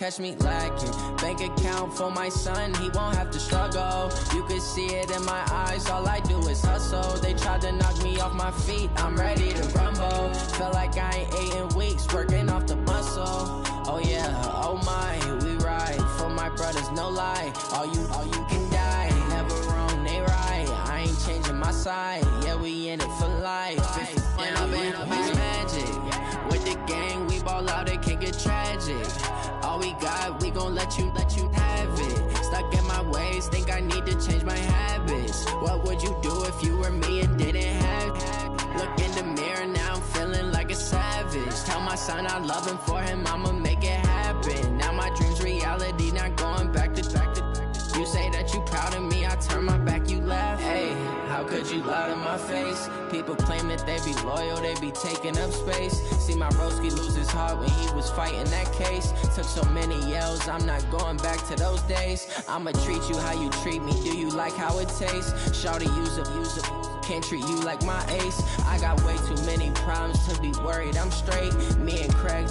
Catch me lacking. Bank account for my son, he won't have to struggle. You can see it in my eyes, all I do is hustle. They tried to knock me off my feet, I'm ready to rumble. Felt like I ain't ate in weeks, working off the muscle. Oh yeah, oh my, we ride for my brothers, no lie. All you can die, never wrong, they right. I ain't changing my side, yeah, we in it for life. And I've been magic. With the gang, we ball out, it can get tragic. All we got, we gon' let you have it. Stuck in my ways, think I need to change my habits. What would you do if you were me and didn't have it? Look in the mirror, now I'm feeling like a savage. Tell my son I love him, for him I'ma make it happen. Now my dream's reality, not going back to. You say that you proud of me, I turn my back, you laugh. Hey, how could you lie to my face? People claim that they be loyal, they be taking up space. See my broski lose his heart when he was fighting that case. Took so many yells, I'm not going back to those days. I'ma treat you how you treat me, do you like how it tastes? Shawty, use up, can't treat you like my ace. I got way too many problems to be worried, I'm straight. Me and Craig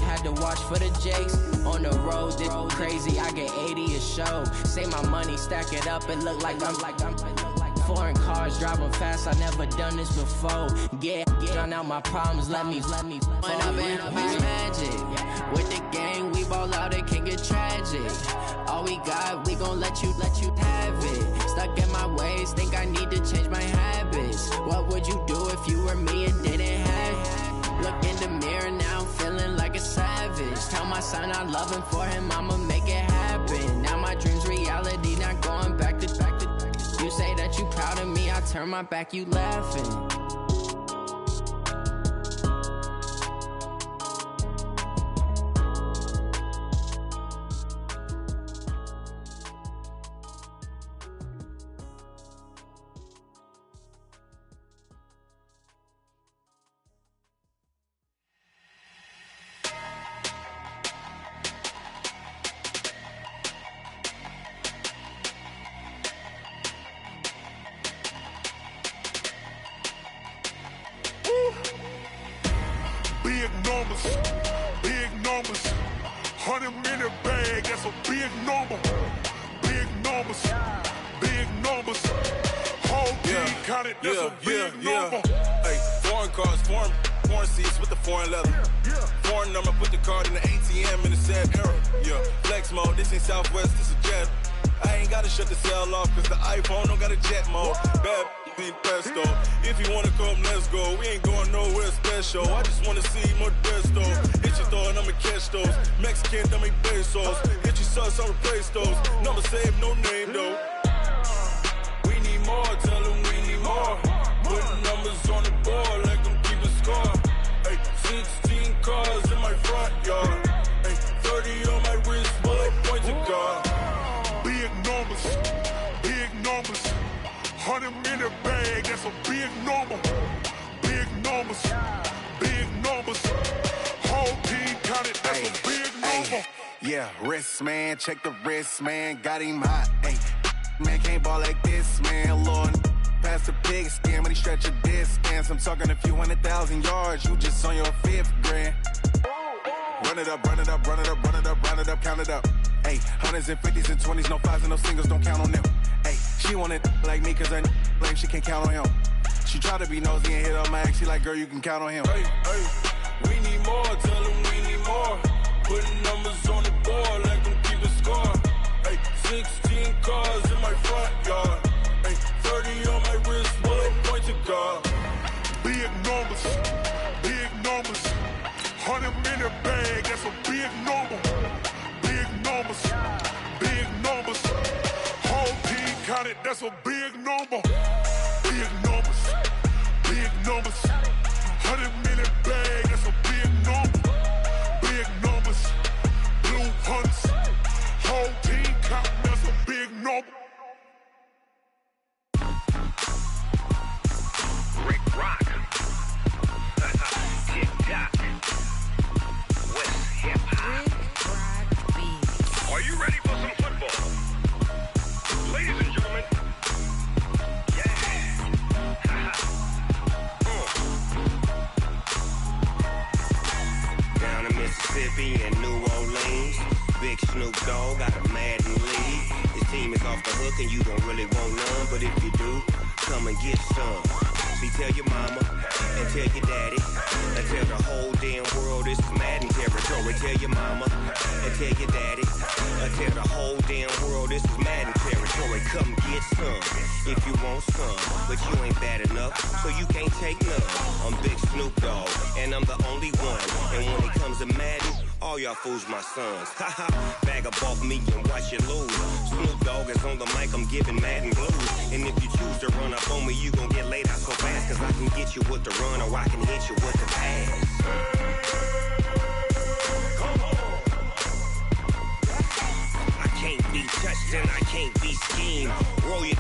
had to watch for the Jakes. On the road, this crazy, I get 80 a show. Say my money, stack it up, it look like I'm foreign cars, driving fast, I never done this before. Get drown out my problems, let me When I've been magic. With the gang, we ball out, it can get tragic. All we got, we gon' let you have it. Stuck in my ways, think I need to change my habits. What would you do if you were me and didn't have it? Look in the mirror, now I'm feeling like a savage. Tell my son I love him, for him I'ma make it happen. Now my dream's reality, not going back to. You say that you proud of me, I turn my back, you laughing. Big numbers, 100-minute bag, that's a big number. Big numbers, whole team counted, that's a big number. Hey, foreign cars, foreign seats with the foreign leather. Foreign number, put the card in the ATM in the sad era. Yeah, flex mode, this ain't Southwest, this a jet. I ain't gotta shut the cell off, cause the iPhone don't got a jet mode. Bad be pesto. If you wanna come, let's go. We ain't going nowhere special. I just wanna see Modesto. Hit your thought, I'ma catch those. Mexican, dummy pesos. Hit your sus, I'll replace those. Number saved, no name though. We need more, tell them we need more. Putting numbers on the board like I'm keeping score. Hey, 16 cars in my front yard. Hey, 30 on my wrist, bullet point to God. Big numbers, 100-minute bag, that's a big number. Big numbers, whole team counted, that's a big number. Yeah, wrist man, check the wrist man, got him hot. Ay, man can't ball like this, man. Lord, past the pig skin, when he stretch a distance. I'm talking a few 100,000 yards, you just on your 5th grand. Run it up, count it up. Ay, hundreds and 50s and 20s, no 5s and no singles, don't count on them. Ay, she want it like me, cause her blame, she can't count on him. She try to be nosy and hit on my ex, she like, girl, you can count on him. Hey, we need more, tell them we need more. Putting numbers on the board like I'm keeping score. Hey, 16 cars in my front yard. Hey, 30 on my wrist, bullet point to God. Big numbers, 100-minute bag, that's a big number. Big numbers, whole team counted, that's a big number. Big numbers, 100-minute bag, that's a big number. Big numbers, blue hunts, whole team counting, that's a big number. Rick Rock, TikTok, West Hip Hop. Are you ready for some football? Ladies and gentlemen, yeah. Big Snoop Dogg got a Madden league. His team is off the hook and you don't really want none, but if you do, come and get some. See, tell your mama and tell your daddy and tell the whole damn world this is Madden territory. Tell your mama and tell your daddy and tell the whole damn world this is Madden territory. Come get some if you want some, but you ain't bad enough, so you can't take none. I'm Big Snoop Dogg, and I'm the only one. And when it comes to Madden, all y'all fools my sons. Haha, bag up off me and watch you lose. Snoop Dogg is on the mic, I'm giving Madden blues. And if you choose to run up on me, you gon' get laid out so fast, cause I can get you with the run or I can hit you with the pass. I can't be touched and I can't be schemed. Roll you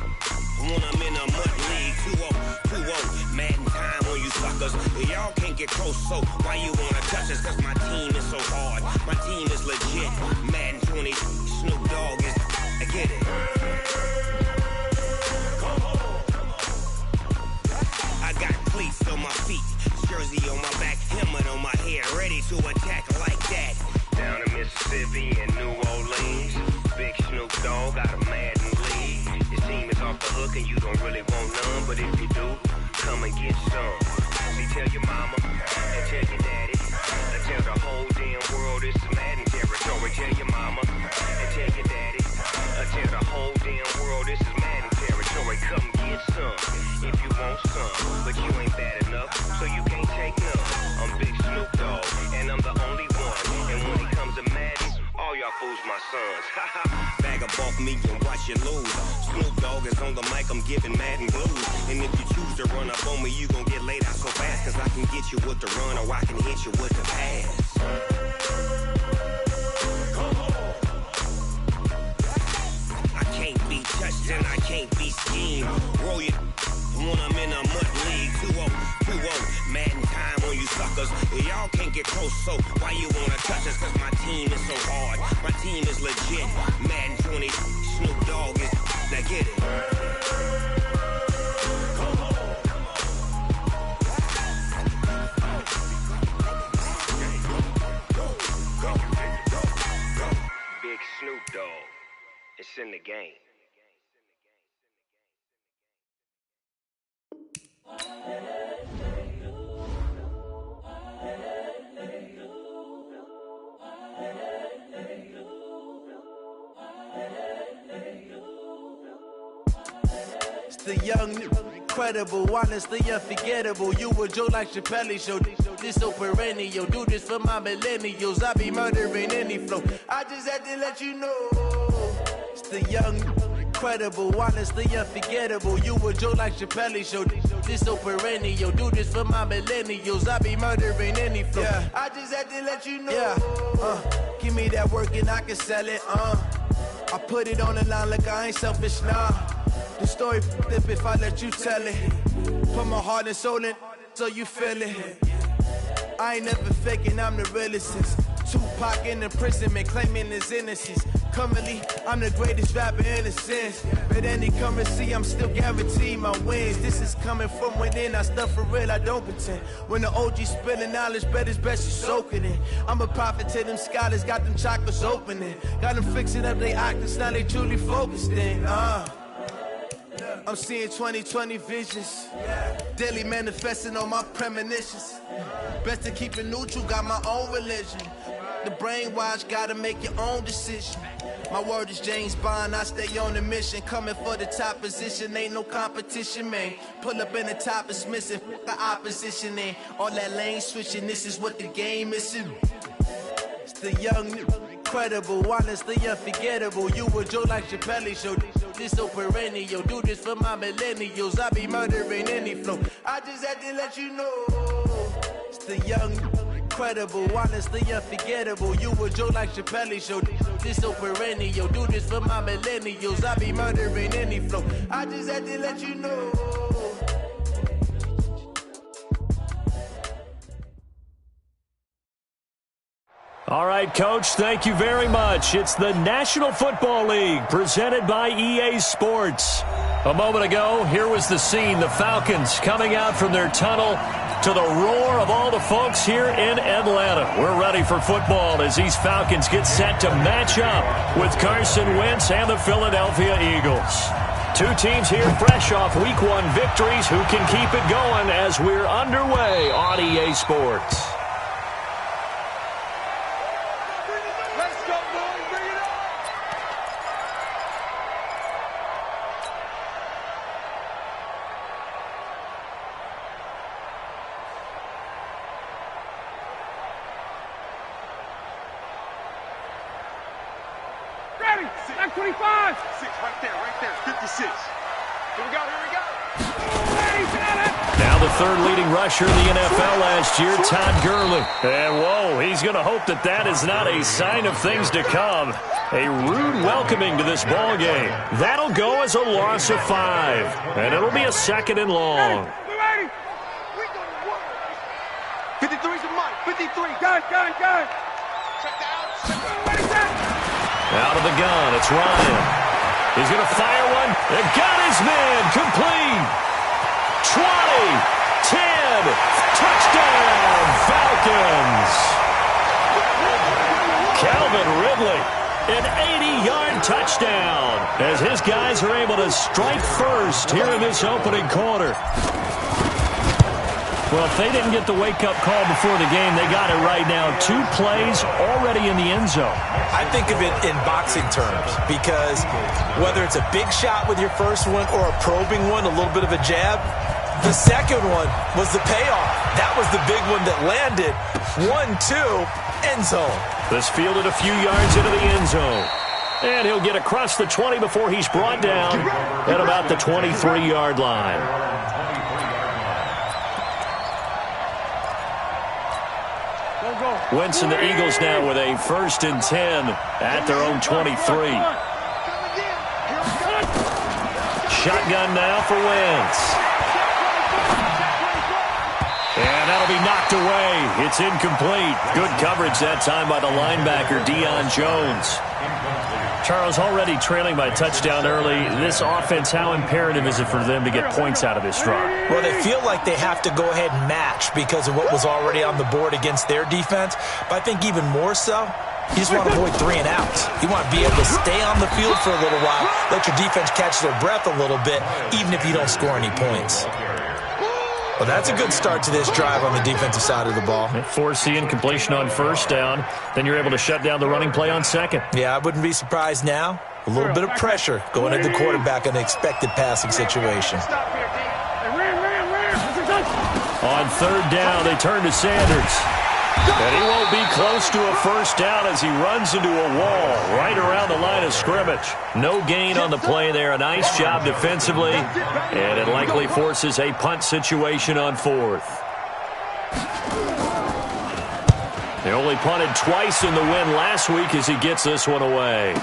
when I'm in a mud league. 2-0, Madden time on you suckers. Y'all can't get close, so why you wanna touch us? Cause my team is so hard, my team is legit. Madden 20, Snoop Dogg is, I get it. I got cleats on my feet, jersey on my back, helmet on my head, ready to attack like that. Down in Mississippi and New Orleans, Big Snoop Dogg got a Madden league. His team is off the hook and you don't really want none, but if you do, come and get some. See, tell your mama and tell your daddy and tell the whole damn world this is Madden territory. Tell your mama and tell your daddy and tell the whole damn world this is Madden territory. Come get some if you want some, but you ain't bad enough, so you can't take none. I'm Big Snoop Dogg, and I'm the only one. And when it comes to Madden, all y'all fools my sons. Bag up off me and watch you lose. Snoop Dogg is on the mic, I'm giving Madden blues. And if you choose to run up on me, you gon' get laid out so fast, cause I can get you with the run or I can hit you with the pass. I can't be touched and I can't be schemed. Roll you when I'm in a mud league. 2-0, Madden time on you suckers. Y'all can't get close, so why you wanna touch us? Cause my team is so hard, my team is legit. Madden 20, Snoop Dogg is, now get it. Big Snoop Dogg, it's in the game. It's the young, incredible, honestly unforgettable. You a Joe like Chappelle show. This so perennial. Do this for my millennials. I be murdering any flow. I just had to let you know. It's the young, incredible, honestly unforgettable. You a Joe like Chappelle show. This so perennial. Do this for my millennials. I be murdering any flow. Yeah. I just had to let you know. Yeah. Give me that work and I can sell it. I put it on the line like I ain't selfish, nah. The story flip if I let you tell it. Put my heart and soul in so you feel it. I ain't never faking, I'm the realest. Tupac in imprisonment, claiming his innocence. Currently, I'm the greatest rapper in a sense. But any currency, I'm still guaranteed my wins. This is coming from within, I stuff for real, I don't pretend. When the OG spilling knowledge, bet it's best you soak it in. I'm a prophet to them scholars, got them chakras opening. Got them fixing up they octaves, now they truly focused in. I'm seeing 2020 visions. Daily manifesting on my premonitions. Best to keep it neutral, got my own religion. The brainwash, gotta make your own decision. My word is James Bond, I stay on the mission. Coming for the top position, ain't no competition, man. Pull up in the top is missing, the opposition ain't. All that lane switching, this is what the game is. It's the young, incredible, honestly unforgettable. You a Joe like Chappelle show. This so perennial. Do this for my millennials. I be murdering any flow. I just had to let you know. It's the young, incredible, honestly unforgettable. You a Joe like Chappelle show. This so perennial. Do this for my millennials. I be murdering any flow. I just had to let you know. All right, Coach, thank you very much. It's the National Football League presented by EA Sports. A moment ago, here was the scene. The Falcons coming out from their tunnel to the roar of all the folks here in Atlanta. We're ready for football as these Falcons get set to match up with Carson Wentz and the Philadelphia Eagles. Two teams here fresh off Week 1 victories who can keep it going as we're underway on EA Sports. Back 25. 6 right there. 56. Here we go. Now the third leading rusher in the NFL last year, Todd Gurley. And whoa, he's going to hope that is not a sign of things to come. A rude welcoming to this ball game. That'll go as a loss of 5. And it'll be a 2nd and long. 53's a Mike. 53. Gun. Check down. Out of the gun, it's Ryan. He's going to fire one. They got his man. Complete. 20. 10. Touchdown, Falcons. Calvin Ridley, an 80-yard touchdown as his guys are able to strike first here in this opening quarter. Well, if they didn't get the wake-up call before the game, they got it right now. 2 plays already in the end zone. I think of it in boxing terms because whether it's a big shot with your first one or a probing one, a little bit of a jab, the second one was the payoff. That was the big one that landed. 1-2, end zone. This fielded a few yards into the end zone. And he'll get across the 20 before he's brought down at about the 23-yard line. Wentz and the Eagles now with a 1st and 10 at their own 23. Shotgun now for Wentz. And that'll be knocked away. It's incomplete. Good coverage that time by the linebacker, Deion Jones. Charles, already trailing by a touchdown early. This offense, how imperative is it for them to get points out of this drive? Well, they feel like they have to go ahead and match because of what was already on the board against their defense. But I think even more so, you just want to avoid 3 and outs. You want to be able to stay on the field for a little while, let your defense catch their breath a little bit, even if you don't score any points. Well, that's a good start to this drive on the defensive side of the ball. Forcing incompletion on 1st down. Then you're able to shut down the running play on 2nd. Yeah, I wouldn't be surprised now. A little bit of pressure going at the quarterback in an expected passing situation. On 3rd down, they turn to Sanders. And he won't be close to a 1st down as he runs into a wall right around the line of scrimmage. No gain on the play there. A nice job defensively. And it likely forces a punt situation on 4th. They only punted twice in the win last week as he gets this one away.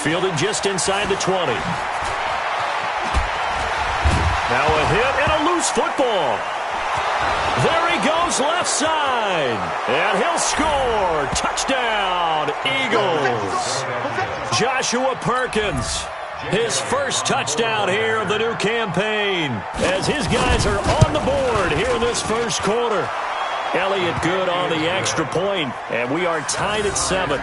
Fielded just inside the 20. Now a hit and a loose football. There he goes left side. And he'll score. Touchdown, Eagles. Joshua Perkins. His first touchdown here of the new campaign. As his guys are on the board here in this first quarter. Elliott good on the extra point. And we are tied at 7.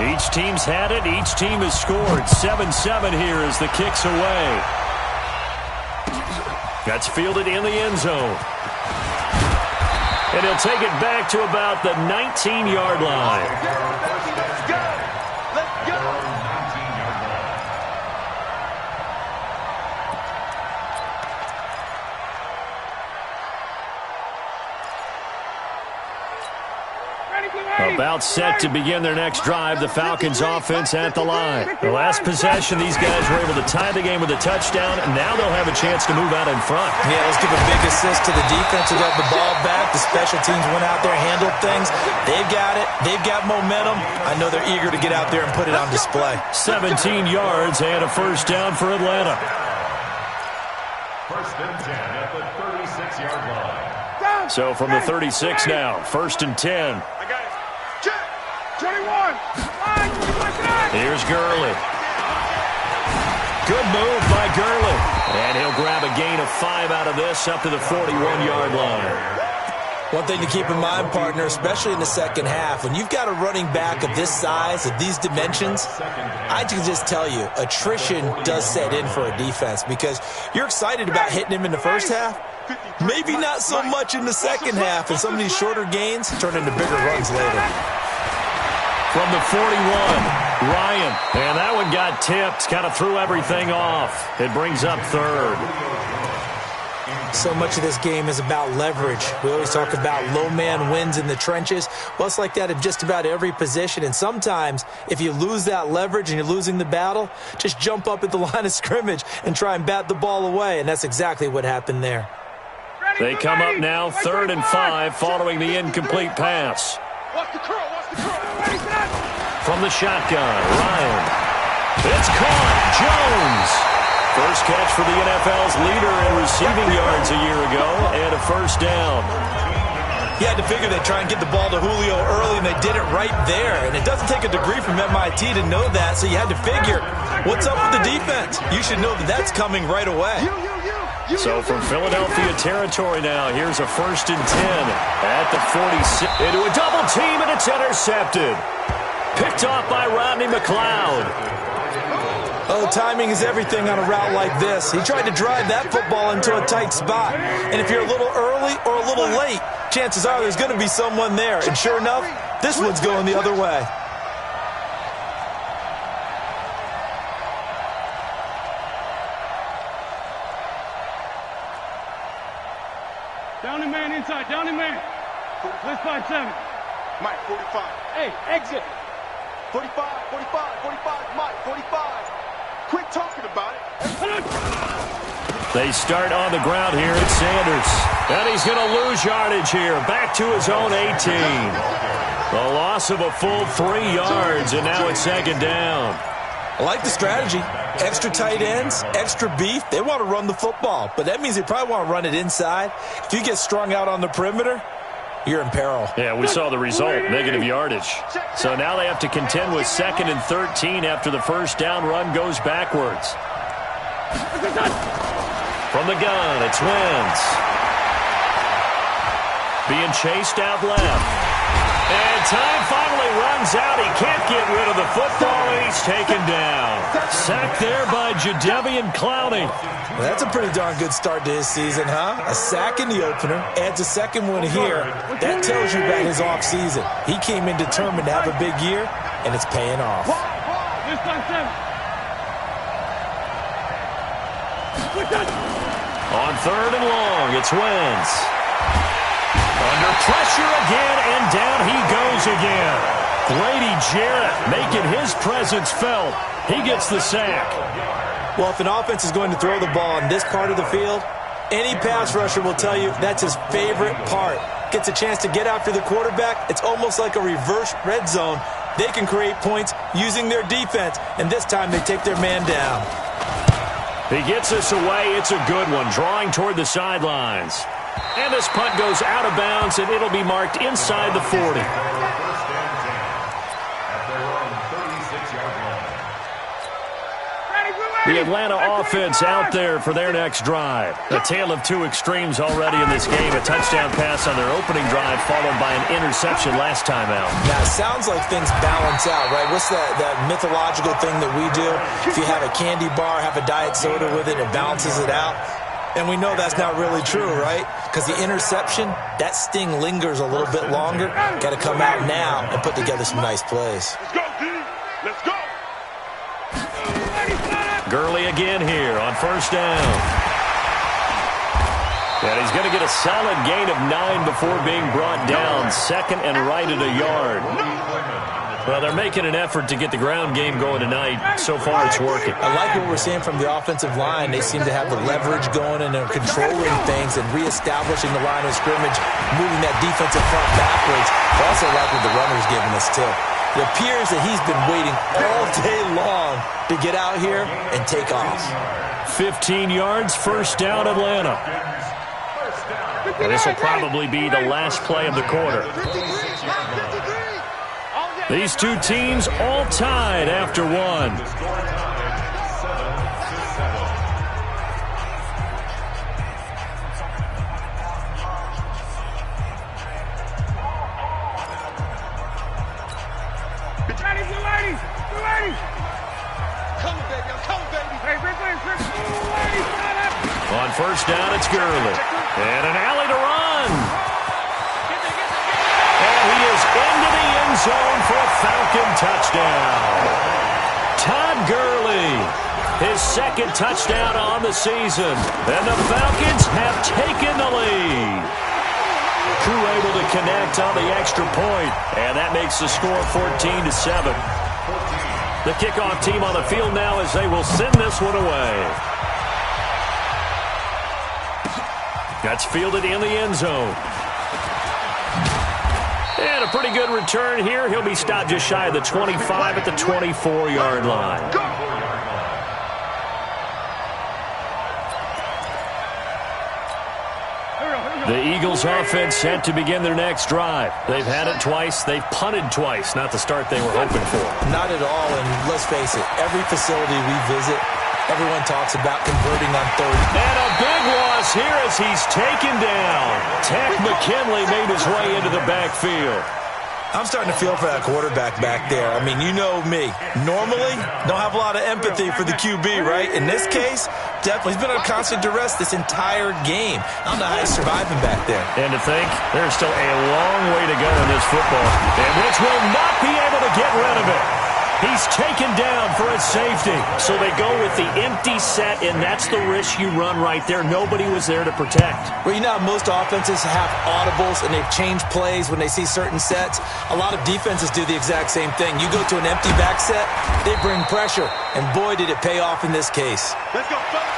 Each team's had it. Each team has scored. 7-7 here as the kick's away. That's fielded in the end zone. And he'll take it back to about the 19-yard line. About set to begin their next drive. The Falcons offense at the line. The last possession, these guys were able to tie the game with a touchdown, and now they'll have a chance to move out in front. Yeah, let's give a big assist to the defense who got the ball back. The special teams went out there, handled things. They've got it. They've got momentum. I know they're eager to get out there and put it on display. 17 yards and a 1st down for Atlanta. 1st and 10 at the 36-yard line. So from the 36 now, 1st and 10. 21. Here's Gurley. Good move by Gurley. And he'll grab a gain of 5 out of this up to the 41-yard line. One thing to keep in mind, partner, especially in the second half, when you've got a running back of this size, of these dimensions, I can just tell you, attrition does set in for a defense because you're excited about hitting him in the first half. Maybe not so much in the second half, and some of these shorter gains turn into bigger runs later. From the 41, Ryan. And that one got tipped, kind of threw everything off. It brings up third. So much of this game is about leverage. We always talk about low man wins in the trenches. Well, it's like that in just about every position. And sometimes, if you lose that leverage and you're losing the battle, just jump up at the line of scrimmage and try and bat the ball away. And that's exactly what happened there. They come up now 3rd and 5 following the incomplete pass. From the shotgun, Ryan. It's caught. Jones. First catch for the NFL's leader in receiving yards a year ago, and a first down. You had to figure they'd try and get the ball to Julio early, and they did it right there. And it doesn't take a degree from MIT to know that, so you had to figure, what's up with the defense? You should know that that's coming right away. So from Philadelphia territory now, here's a 1st and 10 at the 46. Into a double team, and it's intercepted. Picked off by Rodney McLeod. Oh, timing is everything on a route like this. He tried to drive that football into a tight spot. And if you're a little early or a little late, chances are there's going to be someone there. And sure enough, this one's going the other way. Down the man inside, down the man. Let's 5-7. Mike, 45. Hey, exit. 45, 45, Mike, 45. Quit talking about it. They start on the ground here at Sanders. And he's going to lose yardage here. Back to his own 18. A loss of a full 3 yards, and now it's 2nd down. I like the strategy. Extra tight ends, extra beef. They want to run the football, but that means they probably want to run it inside. If you get strung out on the perimeter, you're in peril. Yeah, we saw the result, negative yardage. So now they have to contend with 2nd and 13 after the first down run goes backwards. From the gun, it's Wentz. Being chased out left. And time finally runs out. He can't get rid of the football, and he's taken down. Sacked there by Jadeveon Clowney. Well, that's a pretty darn good start to his season, huh? A sack in the opener, adds a second one here. That tells you about his offseason. He came in determined to have a big year, and it's paying off. On 3rd and long, it's Wentz. Under pressure again, and down he goes again. Grady Jarrett making his presence felt. He gets the sack. Well, if an offense is going to throw the ball on this part of the field, any pass rusher will tell you that's his favorite part. Gets a chance to get after the quarterback. It's almost like a reverse red zone. They can create points using their defense, and this time they take their man down. He gets us away. It's a good one, drawing toward the sidelines. And this punt goes out of bounds, and it'll be marked inside the 40. The Atlanta offense out there for their next drive. A tale of two extremes already in this game. A touchdown pass on their opening drive followed by an interception last time out. Now, it sounds like things balance out, right? What's that mythological thing that we do? If you have a candy bar, have a diet soda with it, it balances it out. And we know that's not really true, right? Because the interception, that sting lingers a little bit longer. Got to come out now and put together some nice plays. Let's go, D. Let's go. Gurley again here on first down. And he's going to get a solid gain of 9 before being brought down. 2nd and right at a yard. Well, they're making an effort to get the ground game going tonight. So far, it's working. I like what we're seeing from the offensive line. They seem to have the leverage going, and they're controlling things and reestablishing the line of scrimmage, moving that defensive front backwards. I also like what the runner's giving us, too. It appears that he's been waiting all day long to get out here and take off. 15 yards, first down, Atlanta. And this will probably be the last play of the quarter. These two teams all tied after one. On first down, it's Gurley. And an alley to run. And he is into the end zone for a Falcon touchdown. Todd Gurley, his second touchdown on the season. And the Falcons have taken the lead. Crew able to connect on the extra point. And that makes the score 14-7. The kickoff team on the field now as they will send this one away. That's fielded in the end zone. And a pretty good return here. He'll be stopped just shy of the 25 at the 24-yard line. The Eagles offense set to begin their next drive. They've had it twice. They've punted twice. Not the start they were hoping for. Not at all, and let's face it, every facility we visit, everyone talks about converting on third. And a big loss here as he's taken down. Tech McKinley made his way into the backfield. I'm starting to feel for that quarterback back there. I mean, you know me. Normally, don't have a lot of empathy for the QB, right? In this case, definitely. He's been under constant duress this entire game. I don't know how he's surviving back there. And to think, there's still a long way to go in this football. And Rich will not be able to get rid of it. He's taken down for a safety. So they go with the empty set, and that's the risk you run right there. Nobody was there to protect. Well, you know how most offenses have audibles, and they've changed plays when they see certain sets. A lot of defenses do the exact same thing. You go to an empty back set, they bring pressure. And boy, did it pay off in this case. Let's go, fellas.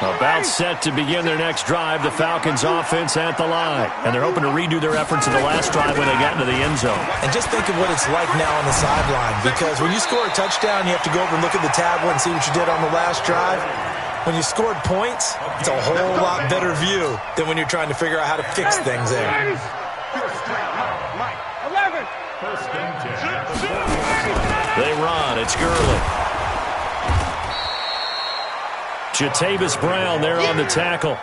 About set to begin their next drive, the Falcons offense at the line. And they're hoping to redo their efforts of the last drive when they got into the end zone. And just think of what it's like now on the sideline. Because when you score a touchdown, you have to go over and look at the tablet and see what you did on the last drive. When you scored points, it's a whole lot better view than when you're trying to figure out how to fix things there. 11. They run. It's Gurley. Jatavis Brown there on the tackle.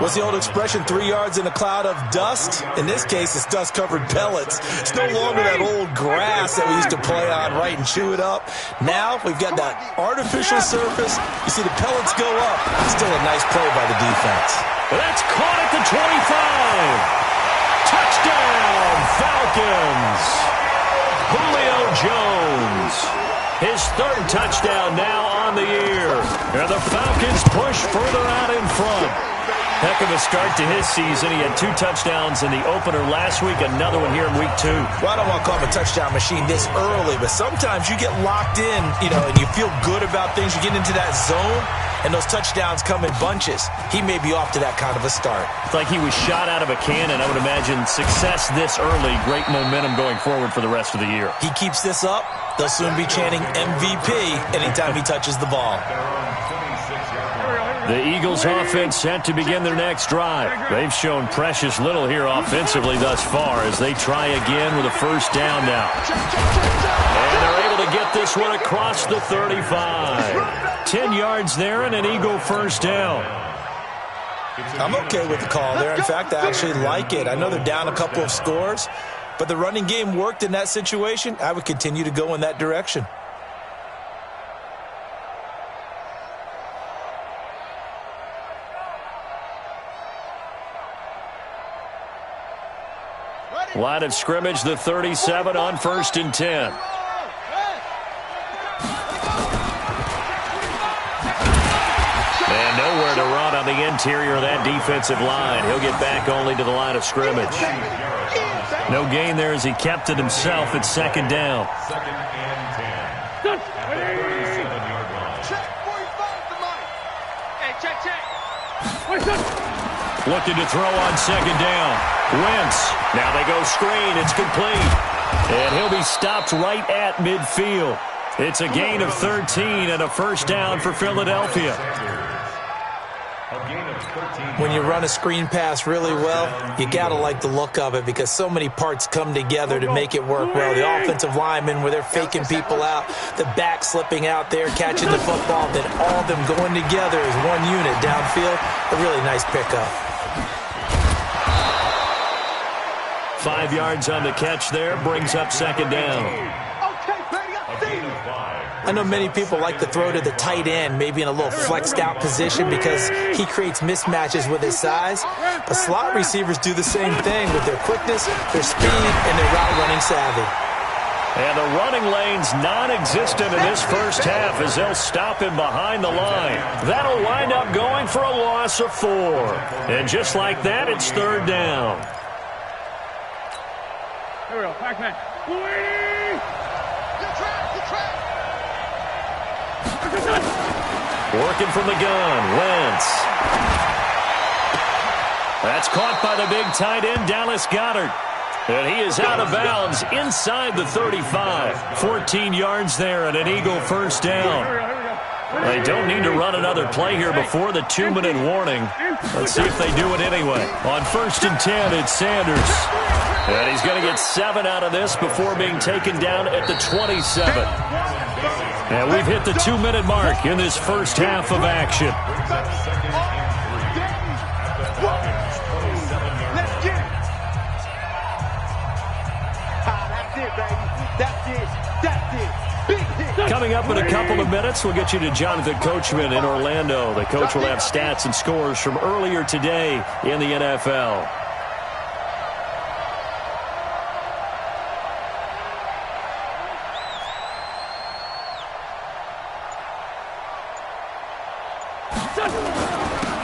What's the old expression, 3 yards in a cloud of dust? In this case, it's dust-covered pellets. It's no longer that old grass that we used to play on, right, and chew it up. Now we've got that artificial surface. You see the pellets go up. Still a nice play by the defense. That's caught at the 25. Touchdown, Falcons. Julio Jones. His third touchdown now on the year. And the Falcons push further out in front. Heck of a start to his season. He had 2 touchdowns in the opener last week, another one here in week 2. Well, I don't want to call him a touchdown machine this early, but sometimes you get locked in, and you feel good about things. You get into that zone, and those touchdowns come in bunches. He may be off to that kind of a start. It's like he was shot out of a cannon. I would imagine success this early, great momentum going forward for the rest of the year. He keeps this up, they'll soon be chanting MVP anytime he touches the ball. The Eagles offense set to begin their next drive. They've shown precious little here offensively thus far as they try again with a first down now. And they're able to get this one across the 35. 10 yards there and an Eagle first down. I'm okay with the call there. In fact, I actually like it. I know they're down a couple of scores, but the running game worked in that situation. I would continue to go in that direction. Line of scrimmage, the 37 on 1st and 10. And nowhere to run on the interior of that defensive line. He'll get back only to the line of scrimmage. No gain there as he kept it himself at 2nd down. Second and 10. Looking to throw on 2nd down. Wentz. Now they go screen. It's complete. And he'll be stopped right at midfield. It's a gain of 13 and a first down for Philadelphia. When you run a screen pass really well, you got to like the look of it because so many parts come together to make it work well. The offensive linemen, where they're faking people out, the back slipping out there, catching the football, then all of them going together as one unit downfield. A really nice pickup. 5 yards on the catch there, brings up second down. I know many people like to throw to the tight end, maybe in a little flexed out position because he creates mismatches with his size. But slot receivers do the same thing with their quickness, their speed, and their route running savvy. And the running lane's non-existent in this first half as they'll stop him behind the line. That'll wind up going for a loss of 4. And just like that, it's third down. Here we go. Pac-Man. Working from the gun, Wentz. That's caught by the big tight end, Dallas Goedert. And he is out of bounds inside the 35. 14 yards there and an Eagle first down. They don't need to run another play here before the 2-minute warning. Let's see if they do it anyway. On 1st and 10, it's Sanders. And he's going to get 7 out of this before being taken down at the 27. And we've hit the 2-minute mark in this first half of action. Coming up in a couple of minutes, we'll get you to Jonathan Coachman in Orlando. The coach will have stats and scores from earlier today in the NFL.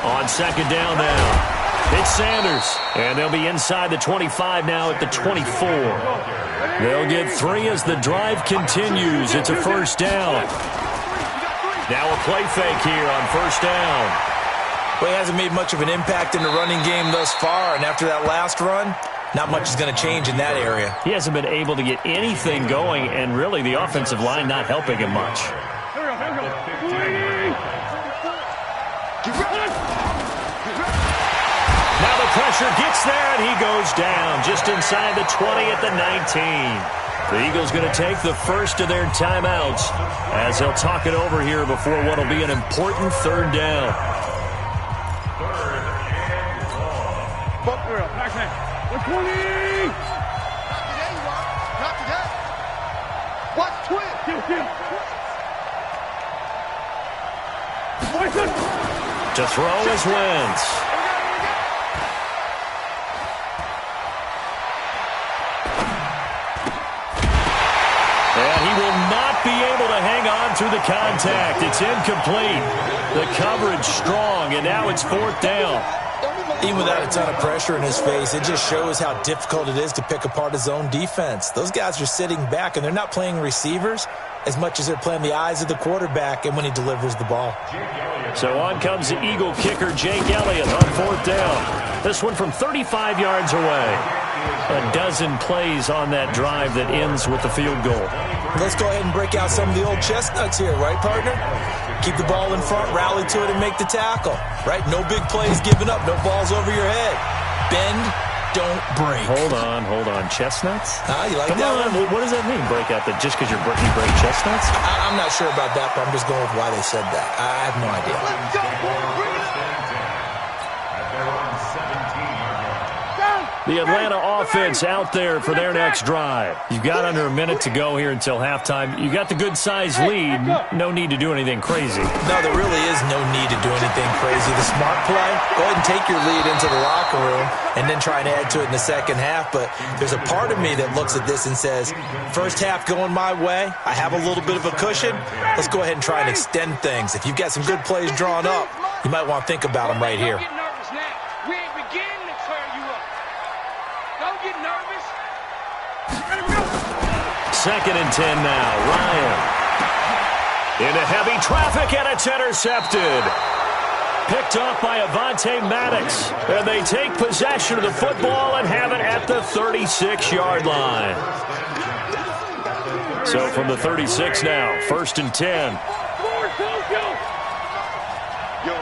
On second down now, it's Sanders, and they'll be inside the 25 now at the 24. They'll get 3 as the drive continues. It's a first down. Now a play fake here on first down. Well, he hasn't made much of an impact in the running game thus far, and after that last run, not much is going to change in that area. He hasn't been able to get anything going, and really the offensive line not helping him much. Now the pressure gets there, and he goes down just inside the 20 at the 19. The Eagles going to take the first of their timeouts as they'll talk it over here before what will be an important third down. To throw is Wentz. And he will not be able to hang on through the contact. It's incomplete. The coverage strong, and now it's 4th down. Even without a ton of pressure in his face, it just shows how difficult it is to pick apart his own defense. Those guys are sitting back, and they're not playing receivers as much as they're playing the eyes of the quarterback and when he delivers the ball. So on comes the Eagle kicker, Jake Elliott, on 4th down. This one from 35 yards away. A dozen plays on that drive that ends with the field goal. Let's go ahead and break out some of the old chestnuts here, right, partner? Keep the ball in front, rally to it, and make the tackle, right? No big plays given up, no balls over your head. Bend, don't break. Hold on. Chestnuts? You like Come that on, one? what does that mean, break out? That just because you break chestnuts? I'm not sure about that, but I'm just going with why they said that. I have no idea. The Atlanta offense out there for their next drive. You've got under a minute to go here until halftime. You got the good-sized lead. No need to do anything crazy. No, there really is no need to do anything crazy. The smart play, go ahead and take your lead into the locker room and then try and add to it in the second half. But there's a part of me that looks at this and says, first half going my way, I have a little bit of a cushion. Let's go ahead and try and extend things. If you've got some good plays drawn up, you might want to think about them right here. Second and 10 now. Ryan. Into heavy traffic, and it's intercepted. Picked off by Avonte Maddox. And they take possession of the football and have it at the 36-yard line. So from the 36 now, 1st and 10. Yo.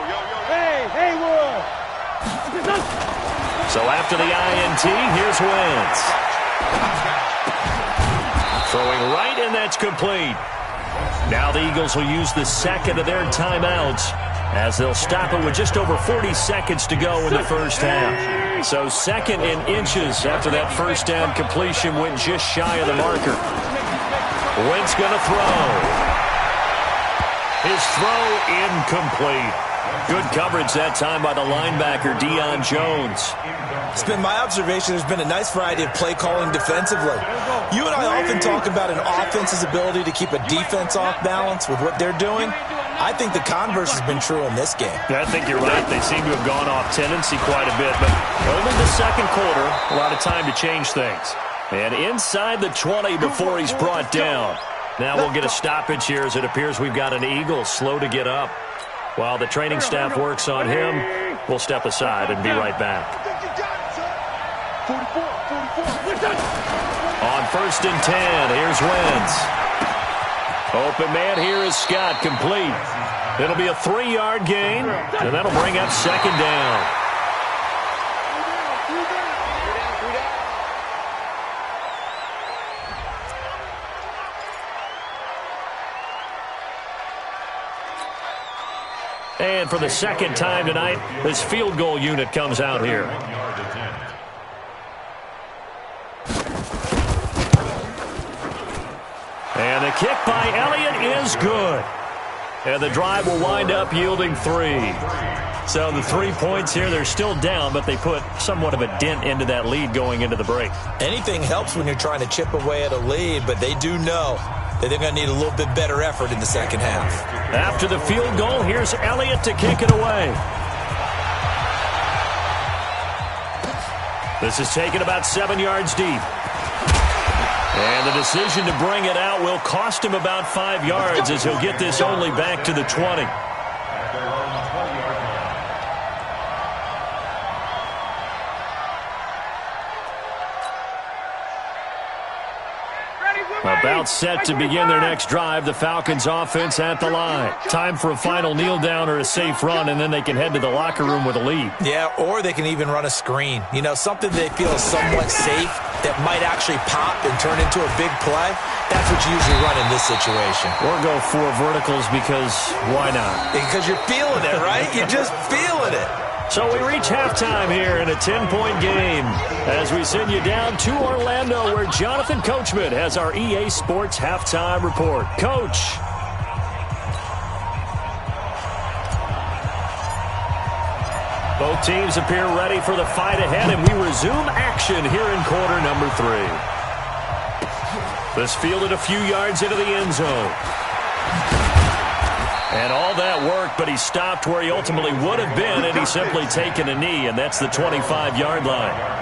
So after the INT, here's Wentz. Throwing right, and that's complete. Now the Eagles will use the second of their timeouts as they'll stop it with just over 40 seconds to go in the first half. So second in inches after that first down completion went just shy of the marker. Wentz going to throw. His throw incomplete. Good coverage that time by the linebacker, Deion Jones. It's been my observation there's been a nice variety of play calling defensively. You and I often talk about an offense's ability to keep a defense off balance with what they're doing. I think the converse has been true in this game. I think you're right. They seem to have gone off tendency quite a bit, but only the second quarter, a lot of time to change things. And inside the 20 before he's brought down. Now we'll get a stoppage here as it appears we've got an Eagle slow to get up. While the training staff works on him, we'll step aside and be right back. On 1st and 10, here's Wentz. Open man here is Scott, complete. It'll be a 3-yard gain, and that'll bring up second down. And for the second time tonight, this field goal unit comes out here. And the kick by Elliott is good. And the drive will wind up yielding 3. So the 3 points here, they're still down, but they put somewhat of a dent into that lead going into the break. Anything helps when you're trying to chip away at a lead, but they do know that they're going to need a little bit better effort in the second half. After the field goal, here's Elliott to kick it away. This is taken about 7 yards deep. And the decision to bring it out will cost him about 5 yards as he'll get this only back to the 20. About set to begin their next drive. The Falcons offense at the line. Time for a final kneel down or a safe run, and then they can head to the locker room with a lead. Yeah, or they can even run a screen. You know, something they feel is somewhat safe that might actually pop and turn into a big play. That's what you usually run in this situation. Or go 4 verticals because why not? Because you're feeling it, right? You're just feeling it. So we reach halftime here in a 10-point game as we send you down to Orlando where Jonathan Coachman has our EA Sports halftime report. Coach. Both teams appear ready for the fight ahead, and we resume action here in quarter number 3. This fielded a few yards into the end zone. And all that work, but he stopped where he ultimately would have been, and he's simply taken a knee, and that's the 25-yard line.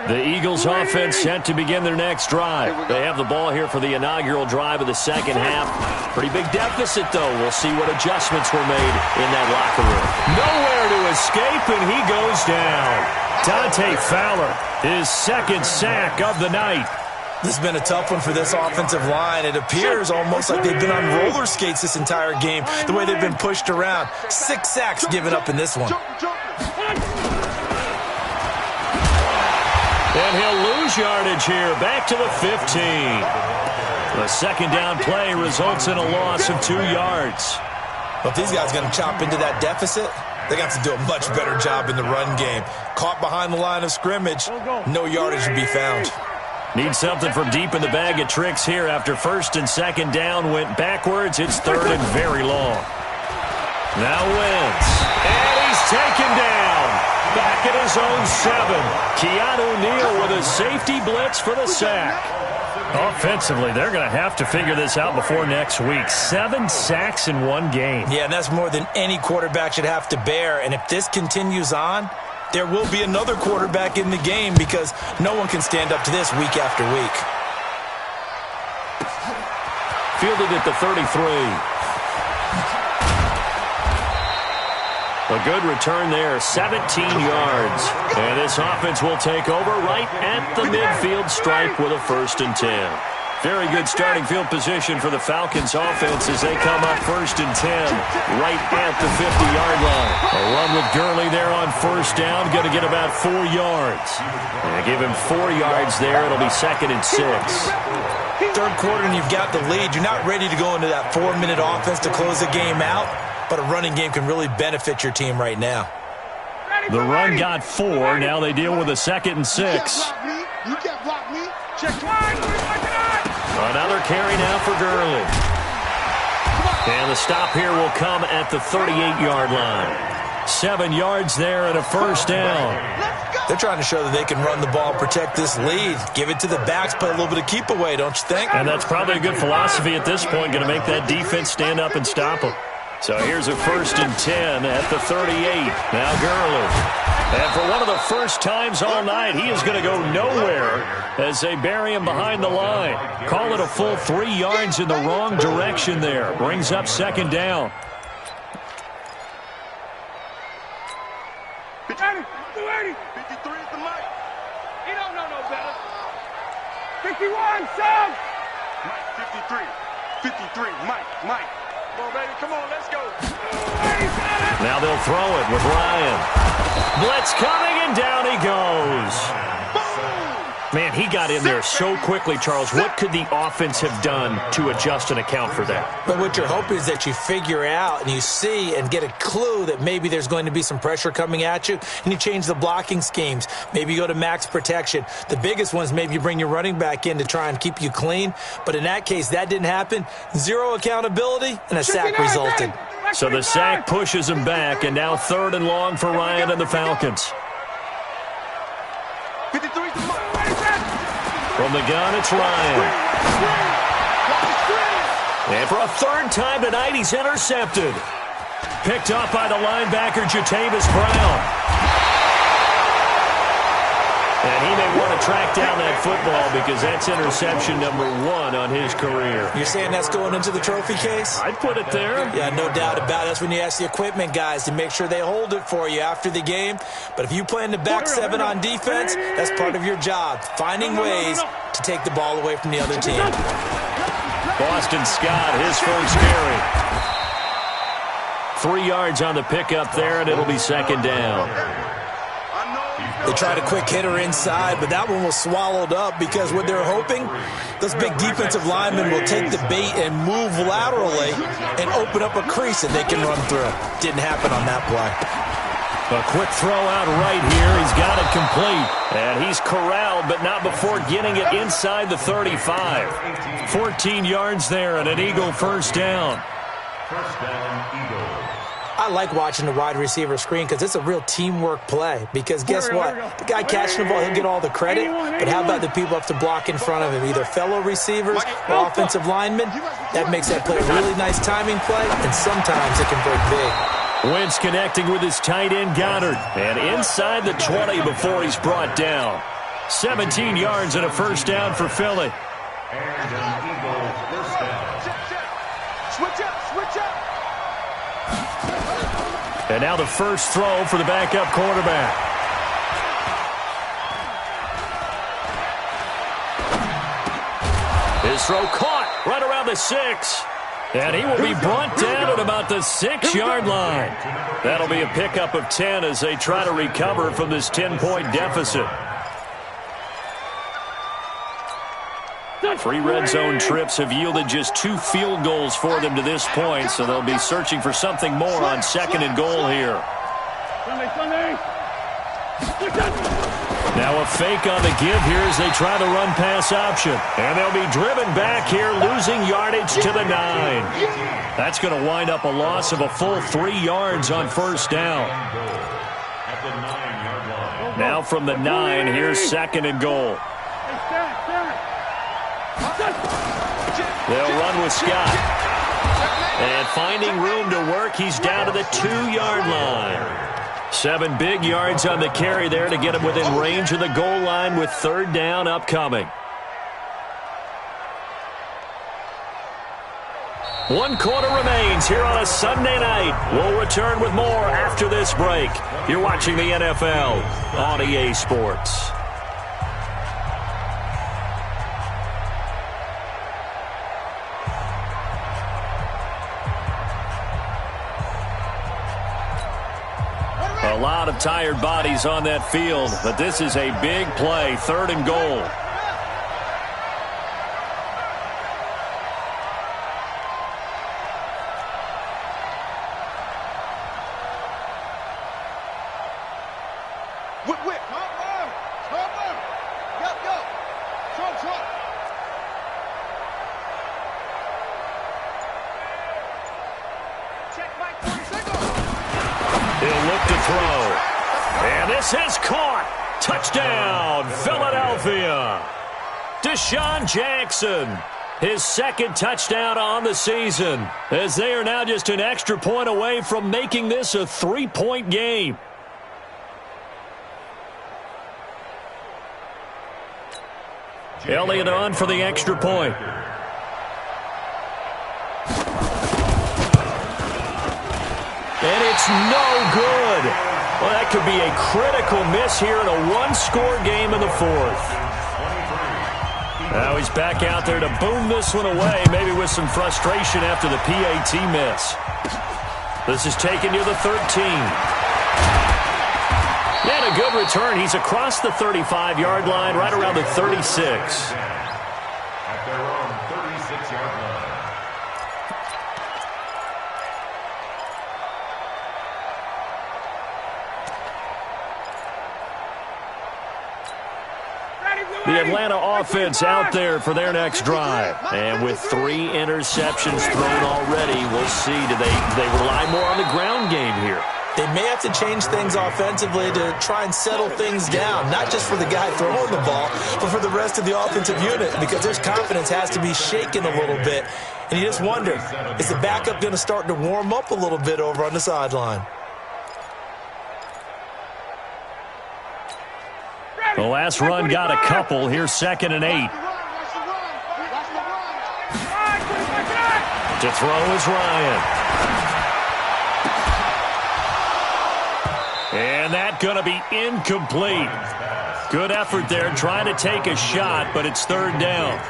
The Eagles offense set to begin their next drive. They have the ball here for the inaugural drive of the second half. Pretty big deficit, though. We'll see what adjustments were made in that locker room. Nowhere to escape, and he goes down. Dante Fowler, his second sack of the night. This has been a tough one for this offensive line. It appears almost like they've been on roller skates this entire game, the way they've been pushed around. 6 sacks given up in this one. And he'll lose yardage here, back to the 15. The second down play results in a loss of 2 yards. Well, if these guys are going to chop into that deficit, they got to do a much better job in the run game. Caught behind the line of scrimmage, no yardage to be found. Need something from deep in the bag of tricks here after first and second down went backwards. It's third and very long. Now Wentz. And he's taken down. Back at his own 7. Keanu Neal with a safety blitz for the sack. Offensively, they're going to have to figure this out before next week. 7 sacks in one game. Yeah, and that's more than any quarterback should have to bear. And if this continues on, there will be another quarterback in the game because no one can stand up to this week after week. Fielded at the 33. The A good return there, 17 yards. And this offense will take over right at the midfield stripe with a 1st and 10. Very good starting field position for the Falcons offense as they come up 1st and 10 right at the 50-yard line. A run with Gurley there on 1st down, going to get about 4 yards. And give him 4 yards there. It'll be 2nd and 6. Third quarter and you've got the lead. You're not ready to go into that 4-minute offense to close the game out, but a running game can really benefit your team right now. The run got 4. Now they deal with a 2nd and 6. You can't block me. Check. Another carry now for Gurley. And the stop here will come at the 38-yard line. 7 yards there and a 1st down. They're trying to show that they can run the ball, protect this lead. Give it to the backs, play a little bit of keep away, don't you think? And that's probably a good philosophy at this point, going to make that defense stand up and stop them. So here's a 1st and 10 at the 38. Now Gurley. And for one of the first times all night, he is going to go nowhere as they bury him behind the line. Call it a full 3 yards in the wrong direction there. Brings up 2nd down. 53 is the mic. He don't know no better. 51, son. Mike, 53, Mike. Come on, baby, come on, let's go. Now they'll throw it with Ryan. Blitz coming, and down he goes. Man, he got in there so quickly, Charles. What could the offense have done to adjust and account for that? But what you're hoping is that you figure out and you see and get a clue that maybe there's going to be some pressure coming at you, and you change the blocking schemes. Maybe you go to max protection. The biggest one is maybe you bring your running back in to try and keep you clean. But in that case, that didn't happen. 0 accountability, and a sack resulted. So the sack pushes him back, and now 3rd and long for Ryan and the Falcons. 53 From the gun, it's Ryan. And for a 3rd time tonight, he's intercepted. Picked up by the linebacker, Jatavis Brown. And he may want to track down that football because that's interception number 1 on his career. You're saying that's going into the trophy case? I'd put it there. Yeah, no doubt about it. That's when you ask the equipment guys to make sure they hold it for you after the game. But if you play in the back 7 on defense, that's part of your job, finding ways to take the ball away from the other team. Boston Scott, his first carry. 3 yards on the pickup there, and it'll be 2nd down. They tried a quick hitter inside, but that one was swallowed up because what they're hoping, those big defensive linemen will take the bait and move laterally and open up a crease that they can run through. Didn't happen on that play. A quick throw out right here. He's got it complete. And he's corralled, but not before getting it inside the 35. 14 yards there and an Eagle 1st down. 1st down, Eagle. I like watching the wide receiver screen because it's a real teamwork play. Because guess what? The guy catching the ball, he'll get all the credit. But how about the people up to block in front of him? Either fellow receivers or offensive linemen. That makes that play a really nice timing play, and sometimes it can break big. Wentz connecting with his tight end, Goddard. And inside the 20 before he's brought down. 17 yards and a 1st down for Philly. And an Eagle 1st down. Switch up. And now the first throw for the backup quarterback. His throw caught right around the 6. And he will be brought down at about the 6-yard line. That'll be a pickup of 10 as they try to recover from this 10-point deficit. 3 red zone trips have yielded just 2 field goals for them to this point, so they'll be searching for something more on 2nd and goal here. Now a fake on the give here as they try the run pass option. And they'll be driven back here, losing yardage to the 9. That's going to wind up a loss of a full 3 yards on 1st down. At the 9-yard line. Now from the 9, here's 2nd and goal. They'll run with Scott. And finding room to work, he's down to the 2-yard line. 7 big yards on the carry there to get him within range of the goal line with 3rd down upcoming. 1 quarter remains here on a Sunday night. We'll return with more after this break. You're watching the NFL on EA Sports. A lot of tired bodies on that field, but this is a big play, 3rd and goal. He'll look to throw. And this is caught. Touchdown, Philadelphia. Deshaun Jackson, his 2nd touchdown on the season, as they are now just an extra point away from making this a 3-point game. Elliott on for the extra point. And it's no good. Well, that could be a critical miss here in a 1-score game in the 4th. Now he's back out there to boom this one away, maybe with some frustration after the PAT miss. This is taken near the 13. And a good return. He's across the 35-yard line, right around the 36. At their own 36-yard line. The Atlanta offense out there for their next drive. And with 3 interceptions thrown already, we'll see. Do they rely more on the ground game here? They may have to change things offensively to try and settle things down, not just for the guy throwing the ball, but for the rest of the offensive unit, because their confidence has to be shaken a little bit. And you just wonder, is the backup going to start to warm up a little bit over on the sideline? The last run got a couple. Here's 2nd and 8. To throw is Ryan. And that going to be incomplete. Good effort there trying to take a shot, but it's 3rd down.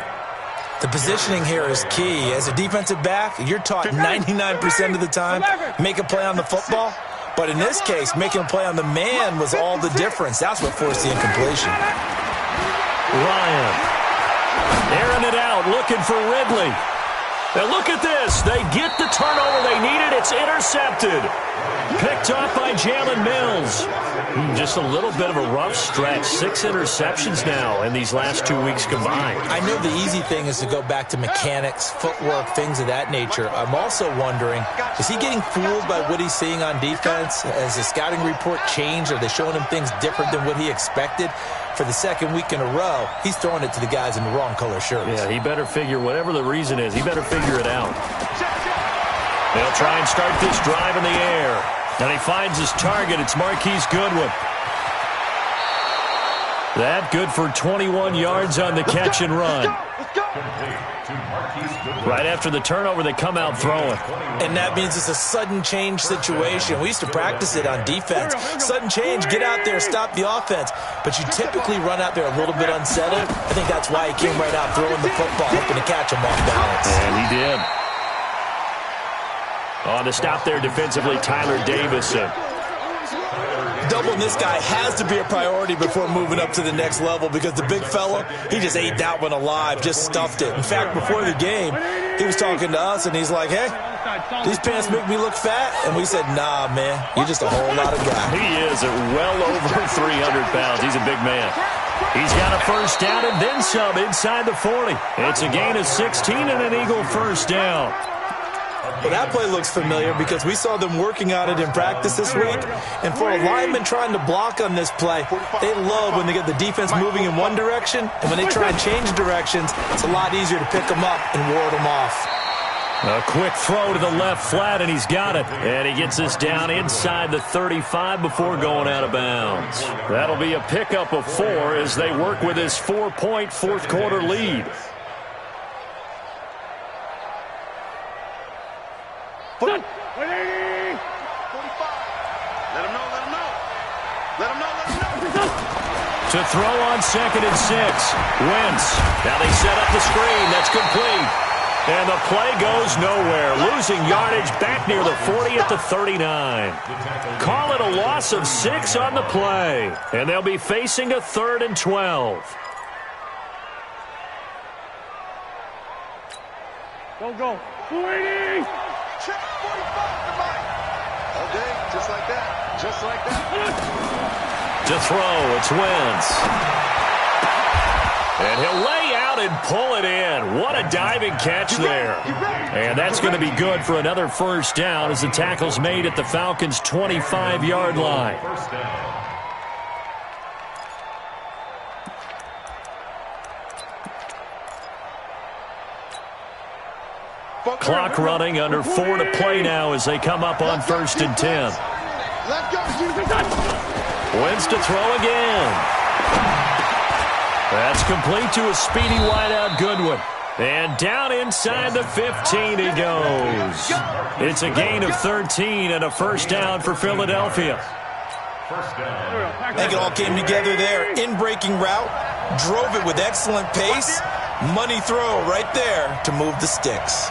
The positioning here is key. As a defensive back, you're taught 99% of the time, make a play on the football. But in this case, making a play on the man was all the difference. That's what forced the incompletion. Ryan airing it out, looking for Ridley. And look at this. They get the turnover they needed. It's intercepted. Picked up by Jalen Mills. Just a little bit of a rough stretch. 6 interceptions now in these last 2 weeks combined. I know the easy thing is to go back to mechanics, footwork, things of that nature. I'm also wondering, is he getting fooled by what he's seeing on defense? Has the scouting report changed? Are they showing him things different than what he expected? For the 2nd week in a row, he's throwing it to the guys in the wrong color shirts. Yeah, he better figure, whatever the reason is, he better figure it out. They'll try and start this drive in the air. And he finds his target. It's Marquise Goodwin. That good for 21 yards on the catch and run. Right after the turnover, they come out throwing. And that means it's a sudden change situation. We used to practice it on defense. Sudden change, get out there, stop the offense. But you typically run out there a little bit unsettled. I think that's why he came right out throwing the football, hoping to catch him off balance. And he did. On the stop there defensively, Tyler Davison. Doubling this guy has to be a priority before moving up to the next level, because the big fella, he just ate that one alive, just stuffed it. In fact, before the game, he was talking to us, and he's like, hey, these pants make me look fat. And we said, nah, man, you're just a whole lot of guy. He is at well over 300 pounds. He's a big man. He's got a first down and then some inside the 40. It's a gain of 16 and an Eagle first down. Well, that play looks familiar because we saw them working on it in practice this week. And for a lineman trying to block on this play, they love when they get the defense moving in one direction. And when they try and change directions, it's a lot easier to pick them up and ward them off. A quick throw to the left flat, and he's got it. And he gets this down inside the 35 before going out of bounds. That'll be a pickup of 4 as they work with his 4-point fourth-quarter lead. 45. Let him know, let him know. Let him know, let him know. To throw on 2nd and 6. Wentz. Now they set up the screen. That's complete. And the play goes nowhere. Losing yardage back near the 40 at the 39. Call it a loss of 6 on the play. And they'll be facing a 3rd and 12. Don't go. 280. Check 45 to Mike. Okay, just like that. Just like that. To throw, it's Wentz. And he'll lay out and pull it in. What a diving catch there. And that's going to be good for another first down as the tackle's made at the Falcons' 25-yard line. Clock running, under 4 to play now as they come up on 1st and 10. Wentz to throw again. That's complete to a speedy wideout Goodwin. And down inside the 15 he goes. It's a gain of 13 and a first down for Philadelphia. I think it all came together there. In-breaking route, drove it with excellent pace. Money throw right there to move the sticks.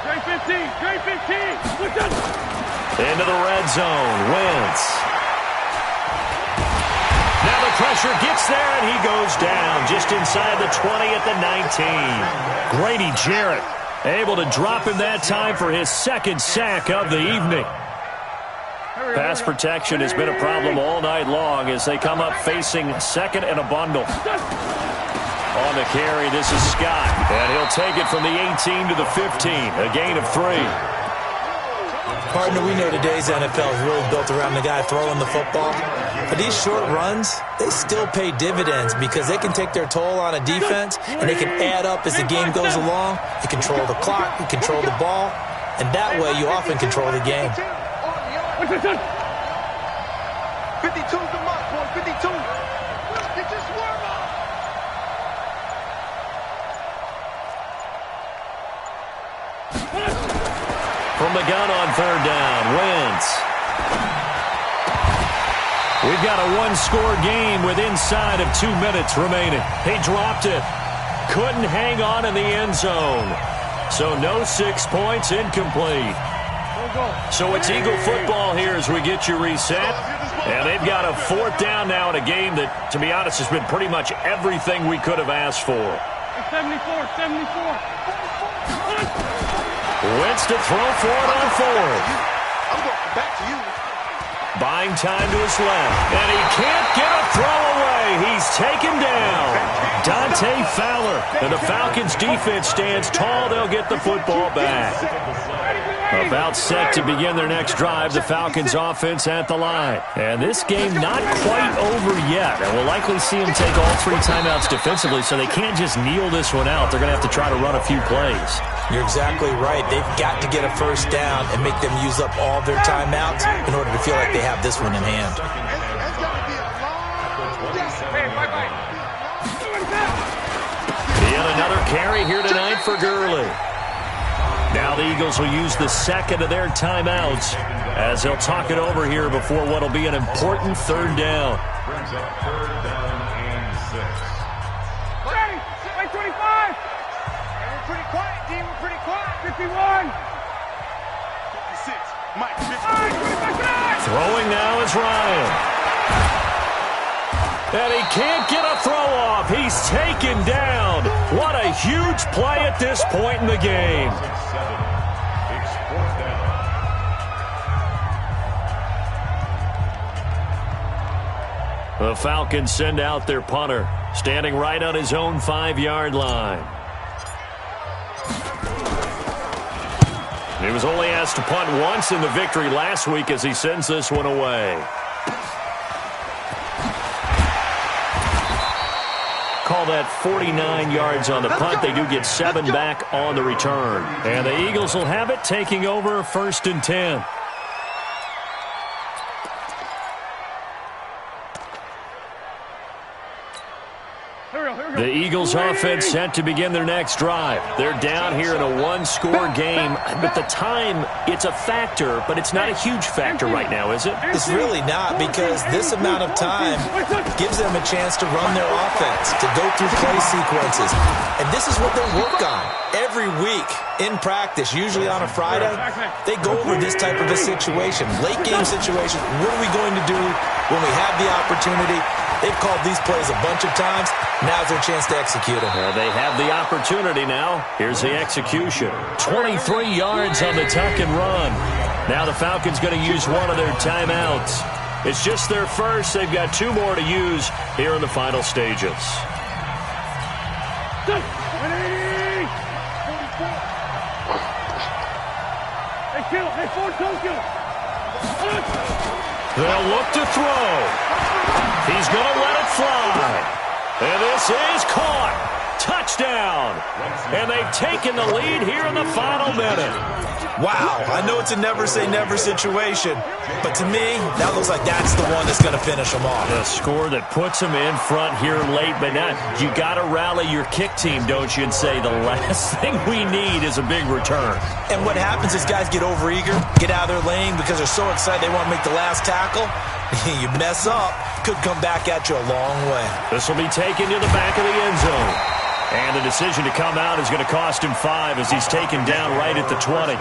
Great 15. Into the red zone. Wentz. Now the pressure gets there, and he goes down just inside the 20 at the 19. Grady Jarrett able to drop him that time for his 2nd sack of the evening. Pass protection has been a problem all night long as they come up facing 2nd and a bundle. On the carry, this is Scott, and he'll take it from the 18 to the 15, a gain of 3. Partner, we know today's NFL is really built around the guy throwing the football. But these short runs, they still pay dividends because they can take their toll on a defense, and they can add up as the game goes along. You control the clock, you control the ball, and that way you often control the game. 52's the mark, boy. 52. Get your swerve on. From the gun on 3rd down, Wentz. We've got a one-score game with inside of 2 minutes remaining. He dropped it. Couldn't hang on in the end zone. So no 6 points, incomplete. So it's Eagle football here as we get you reset. And they've got a 4th down now in a game that, to be honest, has been pretty much everything we could have asked for. 74. Wentz to throw for it on 4th. I'm going back to you. Buying time to his left. And he can't get a throw away. He's taken down. Dante Fowler. And the Falcons defense stands tall. They'll get the football back. About set to begin their next drive, the Falcons offense at the line. And this game not quite over yet. And we'll likely see them take all 3 timeouts defensively, so they can't just kneel this one out. They're going to have to try to run a few plays. You're exactly right. They've got to get a first down and make them use up all their timeouts in order to feel like they have this one in hand. Yet another carry here tonight for Gurley. Now the Eagles will use the 2nd of their timeouts as they'll talk it over here before what will be an important 3rd down. Brings up 3rd down and 6. Ready, 25. We're pretty quiet, D. We're pretty quiet. 51. 56. Mike, 50. Throwing now is Ryan. And he can't get a throw off. He's taken down. What a huge play at this point in the game. The Falcons send out their punter, standing right on his own 5-yard line. He was only asked to punt once in the victory last week as he sends this one away. Call that 49 yards on the punt. They do get 7 back on the return. And the Eagles will have it, taking over 1st and 10. Here we go. The Eagles offense set to begin their next drive. They're down here in a one-score game. But the time, it's a factor, but it's not a huge factor right now, is it? It's really not, because this amount of time gives them a chance to run their offense, to go through play sequences. And this is what they work on every week in practice, usually on a Friday. They go over this type of a situation, late-game situation. What are we going to do when we have the opportunity? They've called these plays a bunch of times. Now's their chance to execute them. Well, they have the opportunity now. Here's the execution. 23 yards on the tuck and run. Now the Falcons going to use one of their timeouts. It's just their first. They've got 2 more to use here in the final stages. They'll look to throw. He's going to let it fly. And this is caught. Touchdown. And they've taken the lead here in the final minute. Wow, I know it's a never-say-never situation, but to me, that looks like that's the one that's going to finish them off. A score that puts them in front here late, but now you got to rally your kick team, don't you, and say the last thing we need is a big return. And what happens is guys get overeager, get out of their lane because they're so excited they want to make the last tackle. You mess up, could come back at you a long way. This will be taken to the back of the end zone. And the decision to come out is going to cost him 5 as he's taken down right at the 20.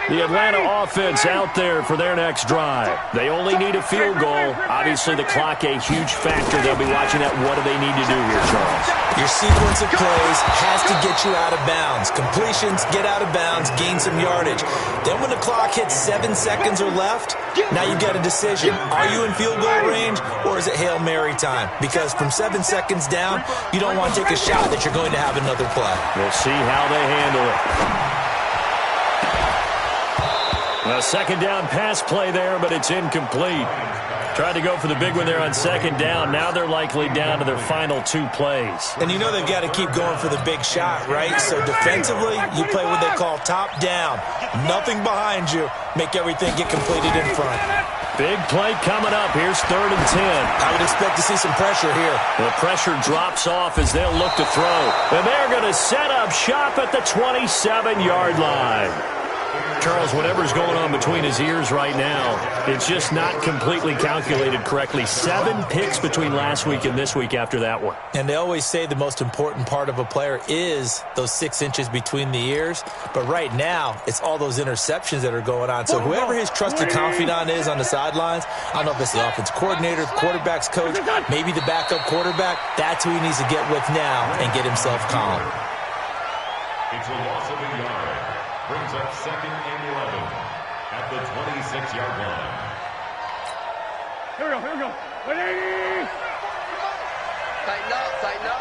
The Atlanta offense out there for their next drive. They only need a field goal. Obviously, the clock a huge factor. They'll be watching that. What do they need to do here, Charles? Your sequence of plays has to get you out of bounds. Completions, get out of bounds, gain some yardage. Then when the clock hits 7 seconds or left, now you get a decision. Are you in field goal range or is it Hail Mary time? Because from 7 seconds down, you don't want to take a shot that you're going to have another play. We'll see how they handle it. A second down pass play there, but it's incomplete. Tried to go for the big one there on second down. Now they're likely down to their final 2 plays. And you know they've got to keep going for the big shot, right? So defensively, you play what they call top down. Nothing behind you. Make everything get completed in front. Big play coming up. Here's 3rd and 10. I would expect to see some pressure here. The pressure drops off as they'll look to throw. And they're going to set up shop at the 27-yard line. Charles, whatever's going on between his ears right now, it's just not completely calculated correctly. 7 picks between last week and this week after that one. And they always say the most important part of a player is those 6 inches between the ears. But right now, it's all those interceptions that are going on. So whoever his trusted confidant is on the sidelines, I don't know if it's the offense coordinator, the quarterback's coach, maybe the backup quarterback, that's who he needs to get with now and get himself calm. It's a loss of a yard. Brings up 2nd and 11 at the 26-yard line. Here we go. Ready? Tighten up.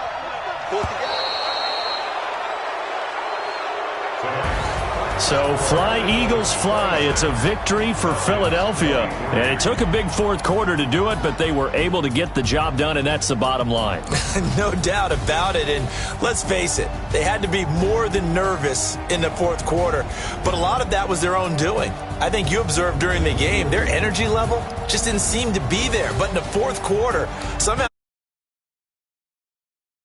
Pull together. So fly, Eagles, fly. It's a victory for Philadelphia. And it took a big 4th quarter to do it, but they were able to get the job done, and that's the bottom line. No doubt about it. And let's face it, they had to be more than nervous in the 4th quarter. But a lot of that was their own doing. I think you observed during the game, their energy level just didn't seem to be there. But in the 4th quarter, somehow